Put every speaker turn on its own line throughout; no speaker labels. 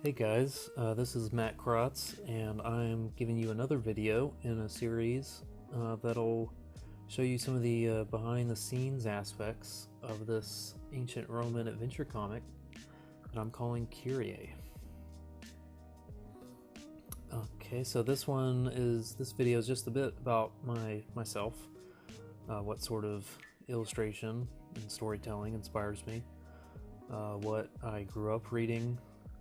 Hey guys, this is Matt Krotz, and I'm giving you another video in a series that'll show you some of the behind-the-scenes aspects of this ancient Roman adventure comic that I'm calling KYRIE. Okay, so this video is just a bit about myself, what sort of illustration and storytelling inspires me, what I grew up reading,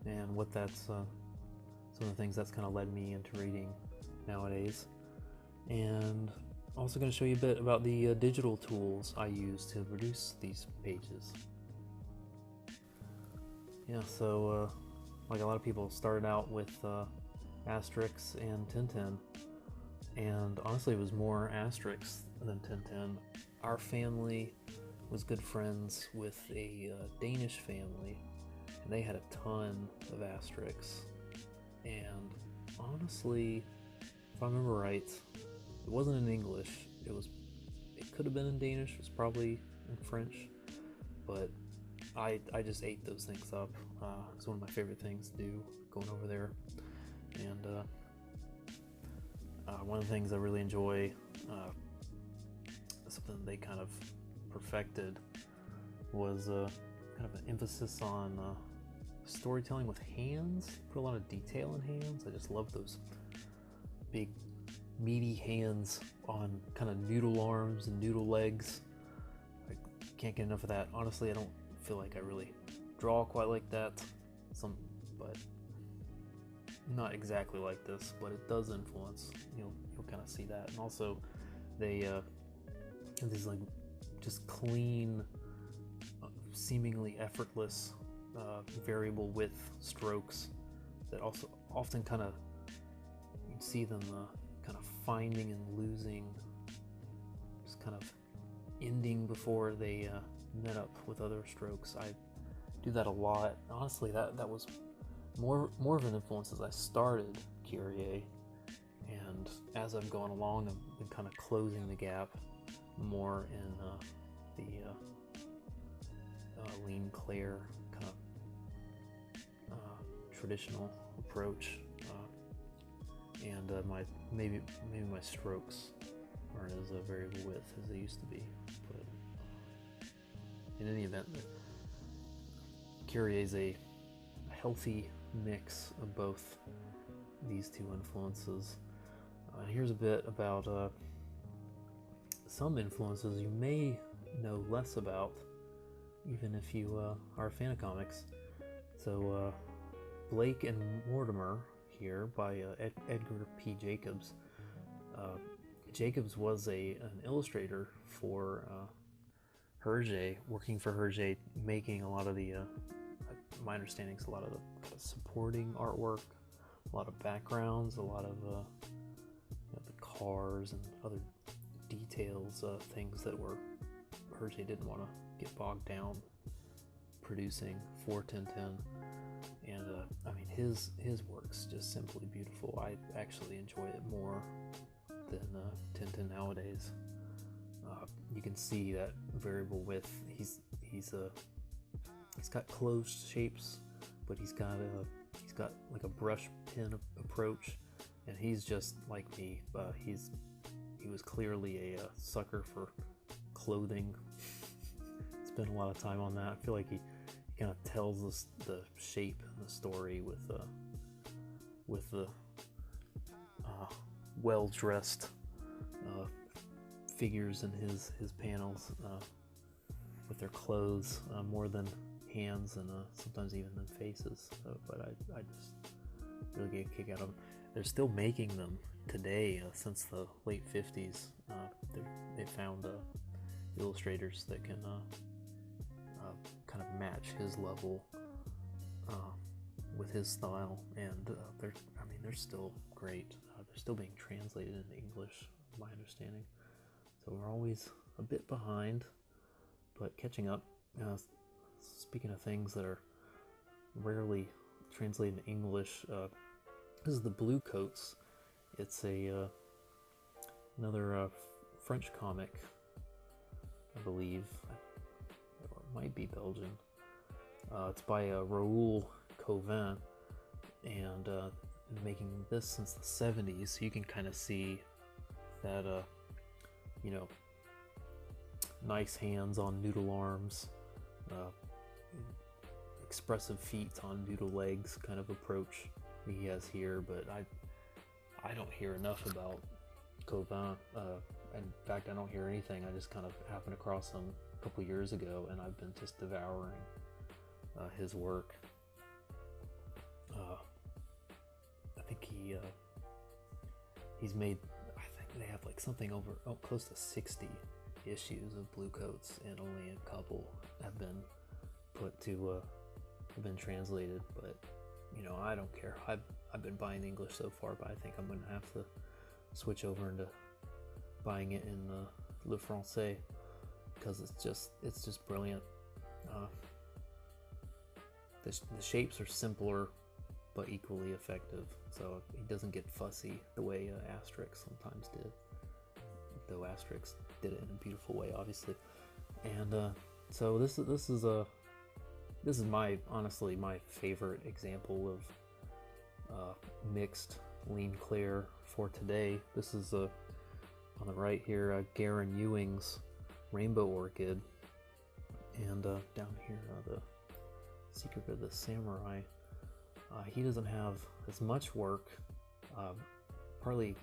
and what that's some of the things that's kind of led me into reading nowadays. And also going to show you a bit about the digital tools I use to produce these pages. Yeah, so like a lot of people started out with Asterix and Tintin, and honestly it was more Asterix than Tintin. Our family was good friends with a Danish family, and they had a ton of Asterix, and honestly, if I remember right, it wasn't in English. It could have been in Danish. It was probably in French, but I just ate those things up. It's one of my favorite things to do, going over there. And one of the things I really enjoy, something they kind of perfected, was kind of an emphasis on storytelling with hands. Put a lot of detail in hands. I just love those big meaty hands on kind of noodle arms and noodle legs. I can't get enough of that. Honestly, I don't feel like I really draw quite like that. But not exactly like this, but it does influence. You'll kind of see that. And also, they have these like just clean, seemingly effortless variable width strokes that also often kind of, you can see them kind of finding and losing, just kind of ending before they met up with other strokes. I do that a lot. Honestly, that was more of an influence as I started KYRIE, and as I'm going along, I've been kind of closing the gap more in the lean Claire kind of traditional approach, and maybe my strokes aren't as a variable width as they used to be. But in any event, KYRIE is a healthy mix of both these two influences. Here's a bit about some influences you may know less about, even if you are a fan of comics. So Blake and Mortimer here by Edgar P. Jacobs. Jacobs was an illustrator for Hergé, working for Hergé, making a lot of the, my understanding is a lot of the supporting artwork, a lot of backgrounds, a lot of the cars and other details, things that Hergé didn't want to get bogged down producing for Tintin. And I mean, his work's just simply beautiful. I actually enjoy it more than Tintin nowadays. You can see that variable width. He's got closed shapes, but he's got like a brush pen approach, and he's just like me. He was clearly a sucker for clothing. Spent a lot of time on that. I feel like he kind of tells us the shape and the story with the well-dressed figures in his panels, with their clothes, more than hands, and sometimes even than faces. But I just really get a kick out of them. They're still making them today, since the late 50s. They found illustrators that can kind of match his level with his style, and they're still great. They're still being translated into English, my understanding. So we're always a bit behind, but catching up. Speaking of things that are rarely translated into English, this is the Blue Coats. It's another French comic, I believe, or it might be Belgian. It's by Raoul Cauvin, and making this since the 70s, so you can kind of see that you know, nice hands on noodle arms, expressive feet on noodle legs kind of approach he has here. But I don't hear enough about Copain. In fact, I don't hear anything. I just kind of happened across him a couple years ago, and I've been just devouring his work. I think he's made, I think they have like something over close to 60 issues of Blue Coats, and only a couple have been put to have been translated. But you know, I don't care. I've been buying English so far, but I think I'm gonna have to switch over into buying it in Le Français, because it's just brilliant. The shapes are simpler but equally effective, so it doesn't get fussy the way Asterix sometimes did, though Asterix did it in a beautiful way, obviously. And so this is my, honestly, my favorite example of mixed lean clear for today. This is on the right here, Garen Ewing's Rainbow Orchid, and down here the Secret of the Samurai. He doesn't have as much work. Partly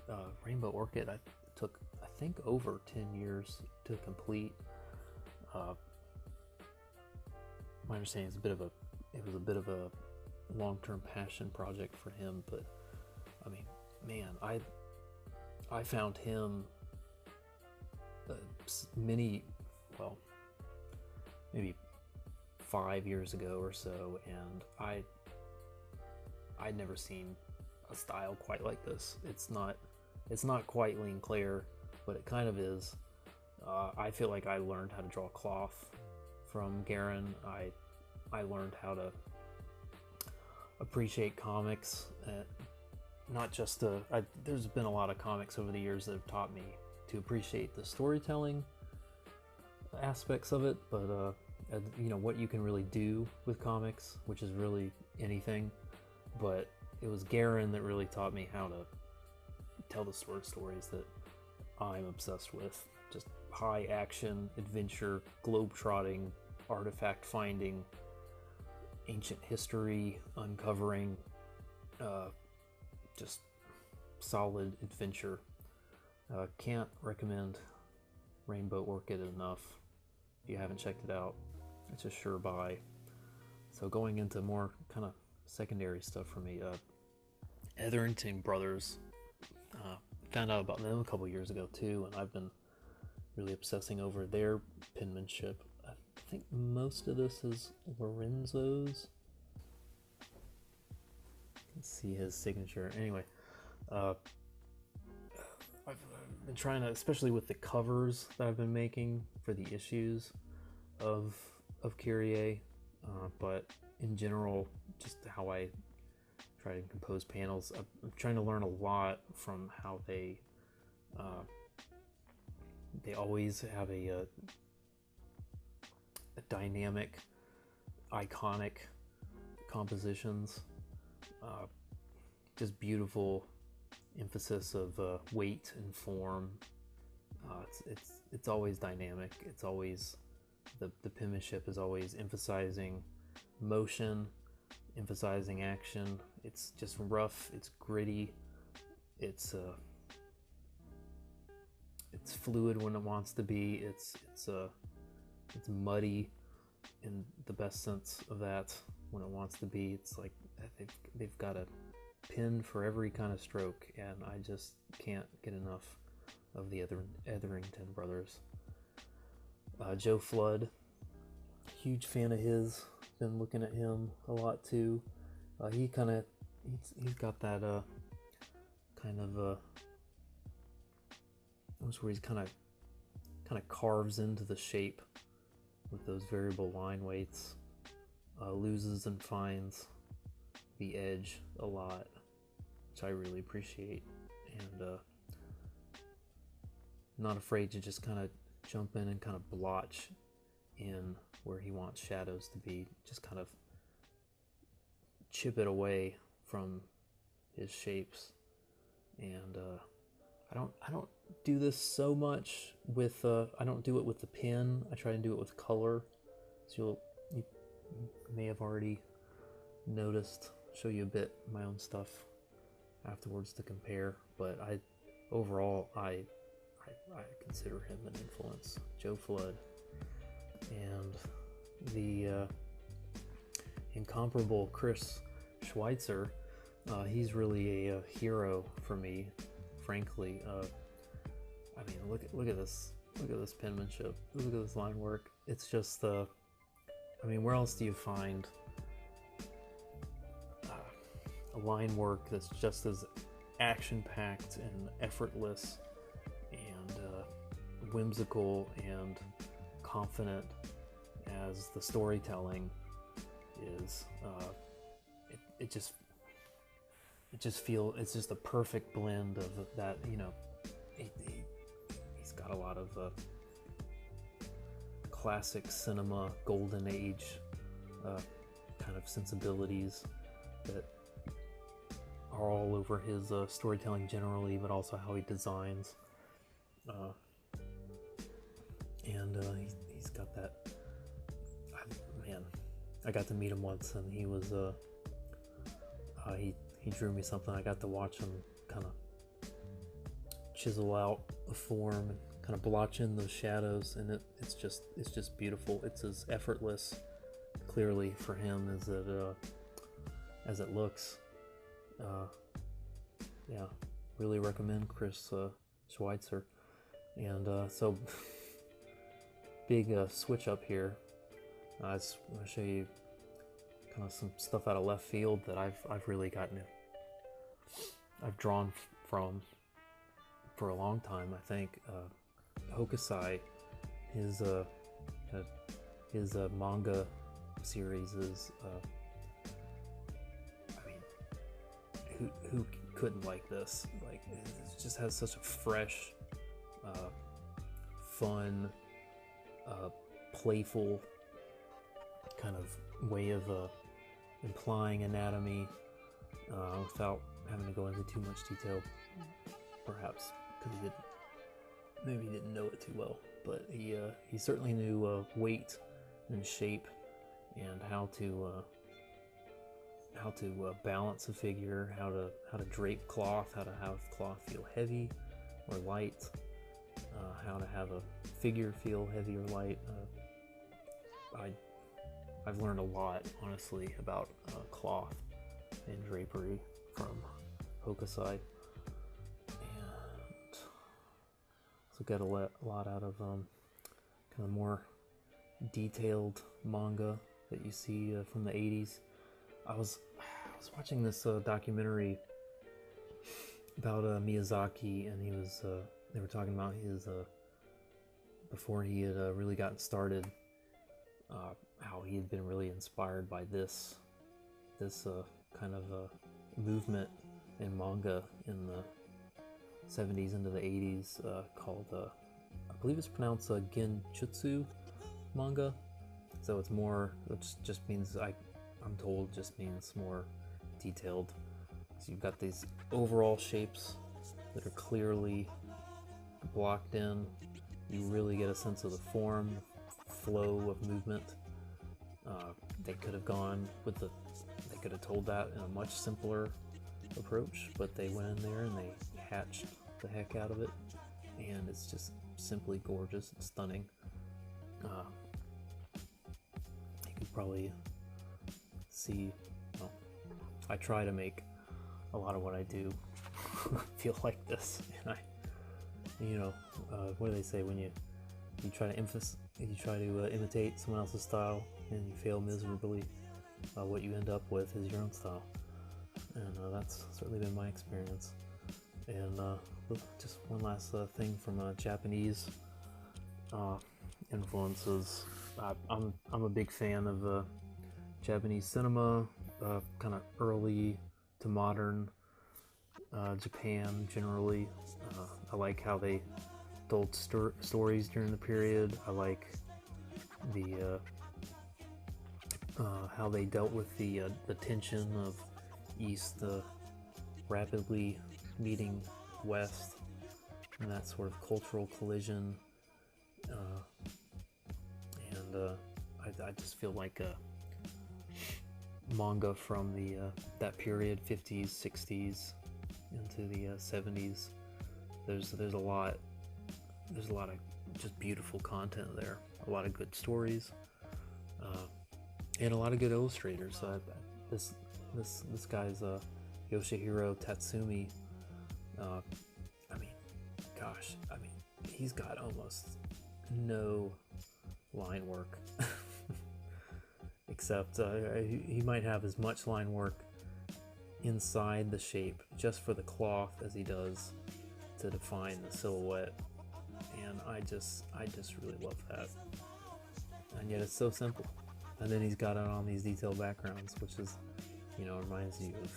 Rainbow Orchid took, I think, over 10 years to complete. My understanding is it was a bit of a long-term passion project for him. But I mean, man, I found him maybe 5 years ago or so, and I'd never seen a style quite like this. It's not quite lean clear, but it kind of is. I feel like I learned how to draw cloth from Garen. I learned how to appreciate comics, not just there's been a lot of comics over the years that have taught me to appreciate the storytelling aspects of it, but you know, what you can really do with comics, which is really anything. But it was Garen that really taught me how to tell the sort of stories that I'm obsessed with. Just high action, adventure, globe-trotting, artifact finding, ancient history uncovering, just solid adventure. Can't recommend Rainbow Orchid enough. If you haven't checked it out, it's a sure buy. So going into more kind of secondary stuff for me, Etherington Brothers, found out about them a couple years ago too, and I've been really obsessing over their penmanship. I think most of this is Lorenzo's. Let's see his signature. Anyway, I've been trying to, especially with the covers that I've been making for the issues of KYRIE, but in general, just how I try to compose panels. I'm trying to learn a lot from how they always have a dynamic, iconic compositions. Just beautiful emphasis of weight and form. It's always dynamic. It's always the penmanship is always emphasizing motion, emphasizing action. It's just rough. It's gritty. It's fluid when it wants to be. It's muddy in the best sense of that when it wants to be. It's like they've got a pen for every kind of stroke, and I just can't get enough of the Etherington Brothers. Joe Flood, huge fan of his. Been looking at him a lot too. He's got that kind of where he's kind of carves into the shape with those variable line weights. Loses and finds the edge a lot, which I really appreciate, and not afraid to just kind of jump in and kind of blotch in where he wants shadows to be, just kind of chip it away from his shapes. And I don't do this so much with I don't do it with the pen. I try to do it with color. So you may have already noticed. Show you a bit of my own stuff afterwards to compare, but overall I consider him an influence. Joe Flood. And the incomparable Chris Schweitzer, he's really a hero for me, frankly. I mean, look at this penmanship. Look at this line work. It's just I mean, where else do you find a line work that's just as action-packed and effortless and whimsical and confident as the storytelling is? It's just a perfect blend of that. You know, he's got a lot of classic cinema, golden age kind of sensibilities that are all over his storytelling generally, but also how he designs. He's got that. Man, I got to meet him once, and he was he drew me something. I got to watch him kind of chisel out a form and kind of blotch in those shadows, and it's just beautiful. It's as effortless, clearly, for him as it looks. Yeah, really recommend Chris Schweitzer. And so big switch up here. I'm going to show you kind of some stuff out of left field that I've really I've drawn from for a long time. I think Hokusai, his manga series is I mean, who couldn't like this? Like, it just has such a fresh, fun, playful kind of way of implying anatomy without having to go into too much detail, perhaps because he didn't know it too well, but he certainly knew weight and shape and how to balance a figure, how to drape cloth, how to have cloth feel heavy or light, how to have a figure feel heavy or light. I've learned a lot, honestly, about cloth and drapery from Hokusai, and also got a lot out of kind of more detailed manga that you see from the 80s. I was watching this documentary about Miyazaki, and they were talking about his before he had really gotten started, how he had been really inspired by this kind of movement in manga in the 70s into the 80s called I believe it's pronounced genchutsu manga. So it's more, which just means I'm told just means more detailed. So you've got these overall shapes that are clearly blocked in. You really get a sense of the form, flow of movement. They could have gone with they could have told that in a much simpler approach, but they went in there and they hatched the heck out of it, and it's just simply gorgeous and stunning. You could probably see, well, I try to make a lot of what I do feel like this, and what do they say when you try to imitate someone else's style and you fail miserably? What you end up with is your own style, and that's certainly been my experience. And just one last thing from Japanese influences. I'm a big fan of Japanese cinema, kind of early to modern Japan generally. I like how they told stories during the period. I like how they dealt with the tension of east rapidly meeting west, and that sort of cultural collision. I just feel like manga from the that period, 50s, 60s, into the 70s. There's a lot of just beautiful content there, a lot of good stories, and a lot of good illustrators. This guy's Yoshihiro Tatsumi. I mean, gosh, he's got almost no line work, except he might have as much line work inside the shape just for the cloth as he does to define the silhouette, and I just really love that. And yet it's so simple. And then he's got it on these detailed backgrounds, which is, you know, reminds you of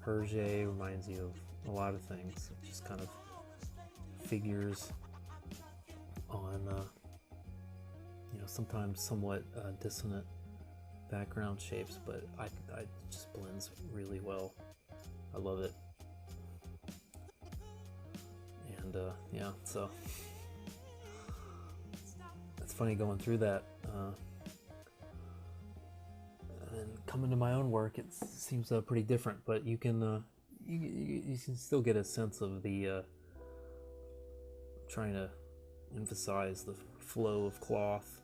Hergé, reminds you of a lot of things. Just kind of figures on, you know, sometimes somewhat dissonant background shapes, but it just blends really well. I love it. And yeah, so it's funny going through that. And coming to my own work, it seems pretty different, but you can you can still get a sense of the trying to emphasize the flow of cloth.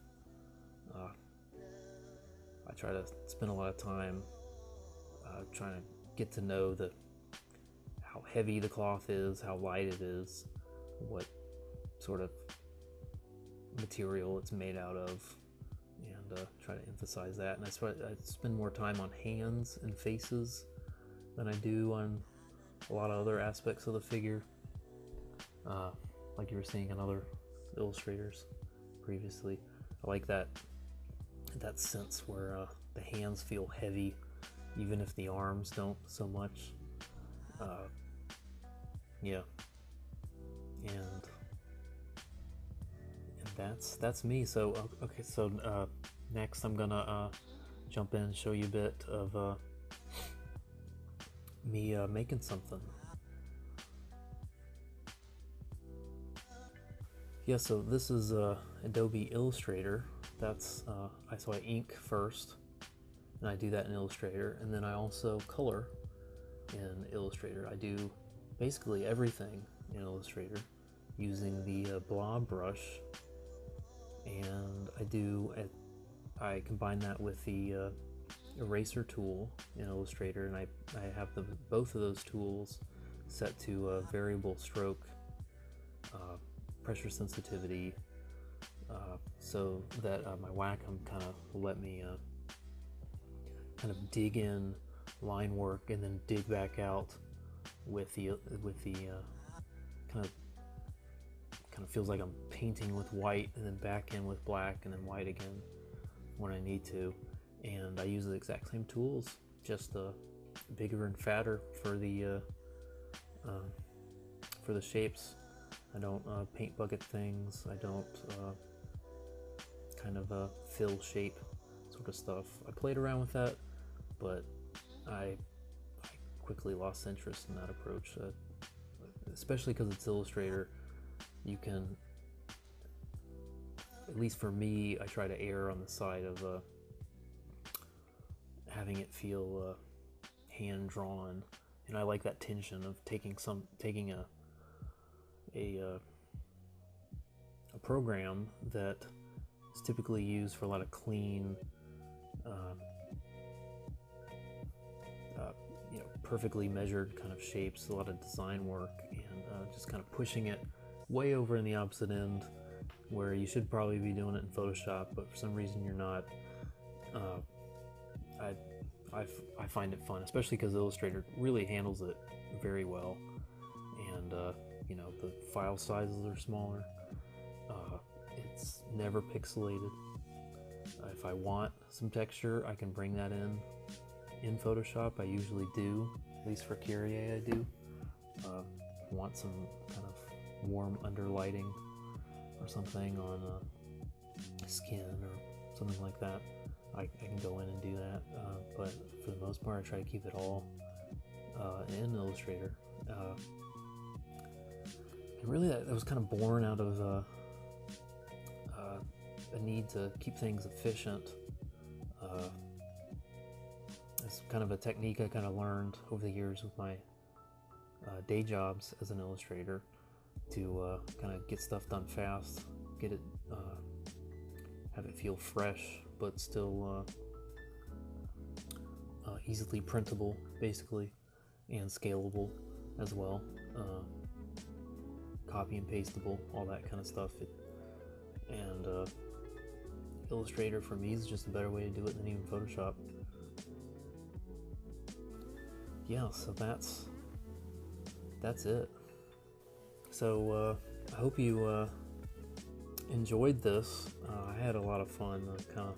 I try to spend a lot of time trying to get to know how heavy the cloth is, how light it is, what sort of material it's made out of, and try to emphasize that. And I spend more time on hands and faces than I do on a lot of other aspects of the figure, like you were seeing in other illustrators previously. I like that sense where the hands feel heavy, even if the arms don't so much. Yeah, and that's me. So okay, so next I'm gonna jump in and show you a bit of me making something. Yeah, so this is Adobe Illustrator. That's so I ink first, and I do that in Illustrator, and then I also color in Illustrator. I do basically everything in Illustrator using the blob brush, and I combine that with the eraser tool in Illustrator, and I have both of those tools set to variable stroke, pressure sensitivity, so that my Wacom kind of let me kind of dig in line work and then dig back out with the kind of feels like I'm painting with white and then back in with black and then white again when I need to. And I use the exact same tools, just bigger and fatter for the shapes. I don't paint bucket things. I don't kind of fill shape sort of stuff. I played around with that, but I quickly lost interest in that approach, especially because it's Illustrator. You can, at least for me, I try to err on the side of having it feel hand drawn, and I like that tension of taking a program that is typically used for a lot of clean, you know, perfectly measured kind of shapes, a lot of design work, and just kind of pushing it way over in the opposite end, where you should probably be doing it in Photoshop, but for some reason you're not. I find it fun, especially because Illustrator really handles it very well, and you know, the file sizes are smaller. It's never pixelated. If I want some texture, I can bring that in Photoshop. I usually do, at least for KYRIE I do. Want some kind of warm underlighting or something on skin or something like that, I can go in and do that, but for the most part I try to keep it all in Illustrator. And really that was kind of born out of a need to keep things efficient. It's kind of a technique I kind of learned over the years with my day jobs as an illustrator to kind of get stuff done fast, get it, have it feel fresh, but still easily printable, basically, and scalable as well. Copy and pastable, all that kind of stuff. And Illustrator for me is just a better way to do it than even Photoshop. Yeah, so that's it. So I hope you enjoyed this. I had a lot of fun kind of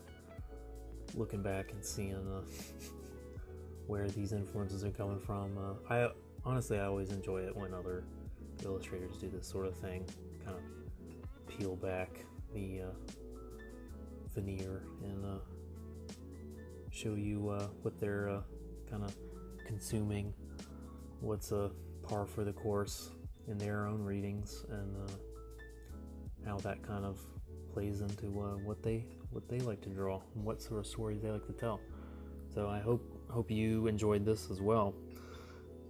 looking back and seeing where these influences are coming from. I always enjoy it when other illustrators do this sort of thing, kind of peel back the veneer and show you what they're kind of consuming, what's par for the course in their own readings, and how that kind of plays into what they like to draw and what sort of stories they like to tell. So I hope you enjoyed this as well.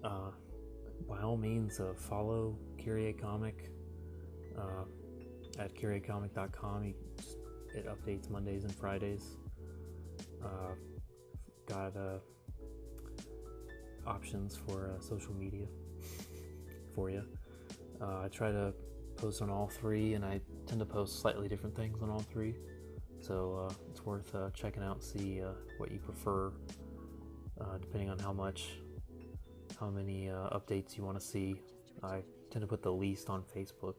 By all means, follow KYRIE Comic at KYRIEcomic.com. It updates Mondays and Fridays. Got options for social media for you. I try to post on all three, and I tend to post slightly different things on all three. So it's worth checking out, see what you prefer, depending on how many updates you want to see. I tend to put the least on Facebook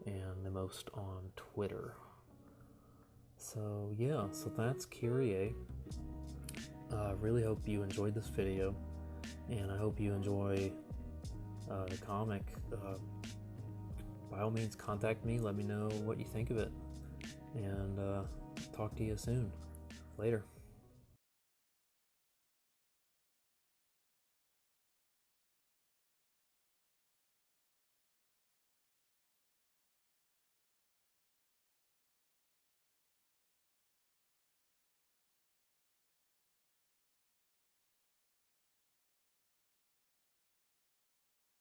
and the most on Twitter. So yeah, so that's KYRIE. Really hope you enjoyed this video, and I hope you enjoy the comic. By all means, contact me, let me know what you think of it, and talk to you soon. Later.